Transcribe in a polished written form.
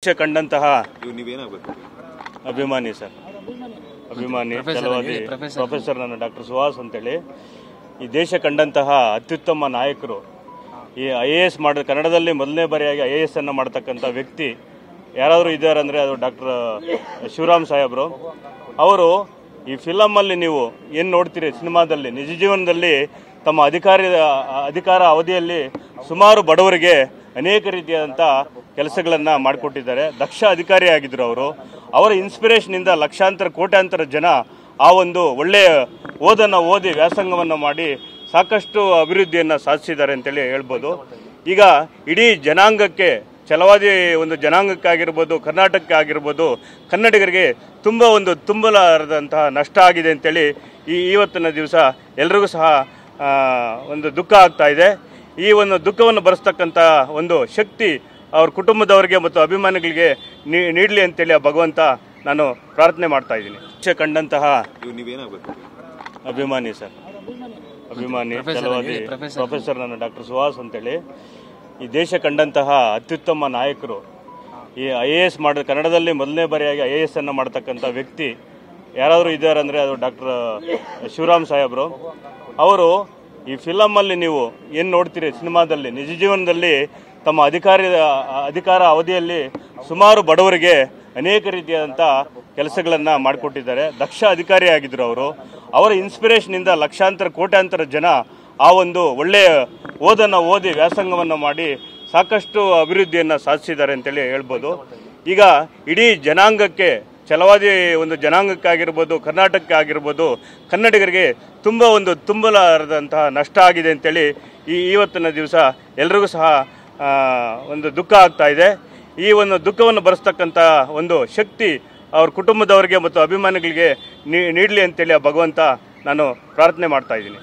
ಕಂಡಂತಹ ಅಭಿಮಾನಿ ಸರ್, ಅಭಿಮಾನಿ ಛಲವಾದಿ ಪ್ರೊಫೆಸರ್ ನನ್ನ ಡಾಕ್ಟರ್ ಸುಹಾಸ್ ಅಂತೇಳಿ ಈ ದೇಶ ಕಂಡಂತಹ ಅತ್ಯುತ್ತಮ ನಾಯಕರು. ಈ IAS ಮಾಡಿದ ಕನ್ನಡದಲ್ಲಿ ಮೊದಲನೇ ಬಾರಿಯಾಗಿ IAS ಅನ್ನು ಮಾಡ್ತಕ್ಕಂಥ ವ್ಯಕ್ತಿ ಯಾರಾದರೂ ಇದ್ದಾರೆ ಅಂದರೆ ಅದು ಡಾಕ್ಟರ್ ಶಿವರಾಮ್ ಸಾಹೇಬರು. ಅವರು ಈ ಫಿಲಮಲ್ಲಿ ನೀವು ಏನು ನೋಡ್ತೀರಿ, ಸಿನಿಮಾದಲ್ಲಿ ನಿಜ ಜೀವನದಲ್ಲಿ ತಮ್ಮ ಅಧಿಕಾರ ಅವಧಿಯಲ್ಲಿ ಸುಮಾರು ಬಡವರಿಗೆ ಅನೇಕ ರೀತಿಯಾದಂಥ ಕೆಲಸಗಳನ್ನು ಮಾಡಿಕೊಟ್ಟಿದ್ದಾರೆ. ದಕ್ಷ ಅಧಿಕಾರಿಯಾಗಿದ್ದರು ಅವರು. ಅವರ ಇನ್ಸ್ಪಿರೇಷನಿಂದ ಲಕ್ಷಾಂತರ ಕೋಟ್ಯಾಂತರ ಜನ ಆ ಒಂದು ಒಳ್ಳೆಯ ಓದನ್ನು ಓದಿ ವ್ಯಾಸಂಗವನ್ನು ಮಾಡಿ ಸಾಕಷ್ಟು ಅಭಿವೃದ್ಧಿಯನ್ನು ಸಾಧಿಸಿದ್ದಾರೆ ಅಂತೇಳಿ ಹೇಳ್ಬೋದು. ಈಗ ಇಡೀ ಜನಾಂಗಕ್ಕೆ, ಛಲವಾದಿ ಒಂದು ಜನಾಂಗಕ್ಕಾಗಿರ್ಬೋದು, ಕರ್ನಾಟಕಕ್ಕೆ ಆಗಿರ್ಬೋದು, ಕನ್ನಡಿಗರಿಗೆ ತುಂಬಲಾರದಂತಹ ನಷ್ಟ ಆಗಿದೆ ಅಂತೇಳಿ ಇವತ್ತಿನ ದಿವಸ ಎಲ್ರಿಗೂ ಸಹ ಒಂದು ದುಃಖ ಆಗ್ತಾ ಇದೆ. ಈ ಒಂದು ದುಃಖವನ್ನು ಭರಿಸ್ತಕ್ಕಂಥ ಒಂದು ಶಕ್ತಿ ಅವ್ರ ಕುಟುಂಬದವರಿಗೆ ಮತ್ತು ಅಭಿಮಾನಿಗಳಿಗೆ ನೀಡಲಿ ಅಂತೇಳಿ ಆ ಭಗವಂತ ನಾನು ಪ್ರಾರ್ಥನೆ ಮಾಡ್ತಾ ಇದ್ದೀನಿ. ಕಂಡಂತಹ ಅಭಿಮಾನಿ ಸರ್, ಅಭಿಮಾನಿ ಛಲವಾದಿ ಪ್ರೊಫೆಸರ್ ನನ್ನ ಡಾಕ್ಟರ್ ಸುಹಾಸ್ ಅಂತೇಳಿ ಈ ದೇಶ ಕಂಡಂತಹ ಅತ್ಯುತ್ತಮ ನಾಯಕರು. ಈ IAS ಮಾಡಿದ ಕನ್ನಡದಲ್ಲಿ ಮೊದಲನೇ ಬಾರಿಯಾಗಿ IAS ಅನ್ನು ಮಾಡ್ತಕ್ಕಂಥ ವ್ಯಕ್ತಿ ಯಾರಾದರೂ ಇದ್ದಾರೆ ಅಂದರೆ ಅದು ಡಾಕ್ಟರ್ ಶಿವರಾಮ್ ಸಾಹೇಬರು. ಅವರು ಈ ಫಿಲಮಲ್ಲಿ ನೀವು ಏನು ನೋಡ್ತೀರಿ, ಸಿನಿಮಾದಲ್ಲಿ ನಿಜ ಜೀವನದಲ್ಲಿ ತಮ್ಮ ಅಧಿಕಾರ ಅವಧಿಯಲ್ಲಿ ಸುಮಾರು ಬಡವರಿಗೆ ಅನೇಕ ರೀತಿಯಾದಂಥ ಕೆಲಸಗಳನ್ನು ಮಾಡಿಕೊಟ್ಟಿದ್ದಾರೆ. ದಕ್ಷ ಅಧಿಕಾರಿಯಾಗಿದ್ದರು ಅವರು. ಅವರ ಇನ್ಸ್ಪಿರೇಷನಿಂದ ಲಕ್ಷಾಂತರ ಕೋಟ್ಯಾಂತರ ಜನ ಆ ಒಂದು ಒಳ್ಳೆಯ ಓದನ್ನು ಓದಿ ವ್ಯಾಸಂಗವನ್ನು ಮಾಡಿ ಸಾಕಷ್ಟು ಅಭಿವೃದ್ಧಿಯನ್ನು ಸಾಧಿಸಿದ್ದಾರೆ ಅಂತೇಳಿ ಹೇಳ್ಬೋದು. ಈಗ ಇಡೀ ಜನಾಂಗಕ್ಕೆ, ಛಲವಾದಿ ಒಂದು ಜನಾಂಗಕ್ಕಾಗಿರ್ಬೋದು, ಕರ್ನಾಟಕಕ್ಕೆ ಆಗಿರ್ಬೋದು, ಕನ್ನಡಿಗರಿಗೆ ತುಂಬಲಾರದಂತಹ ನಷ್ಟ ಆಗಿದೆ ಅಂತೇಳಿ ಇವತ್ತಿನ ದಿವಸ ಎಲ್ರಿಗೂ ಸಹ ಒಂದು ದುಃಖ ಆಗ್ತಾ ಇದೆ. ಈ ಒಂದು ದುಃಖವನ್ನು ಭರಿಸ್ತಕ್ಕಂಥ ಒಂದು ಶಕ್ತಿ ಅವ್ರ ಕುಟುಂಬದವರಿಗೆ ಮತ್ತು ಅಭಿಮಾನಿಗಳಿಗೆ ನೀಡಲಿ ಅಂತೇಳಿ ಆ ಭಗವಂತ ನಾನು ಪ್ರಾರ್ಥನೆ ಮಾಡ್ತಾ ಇದ್ದೀನಿ.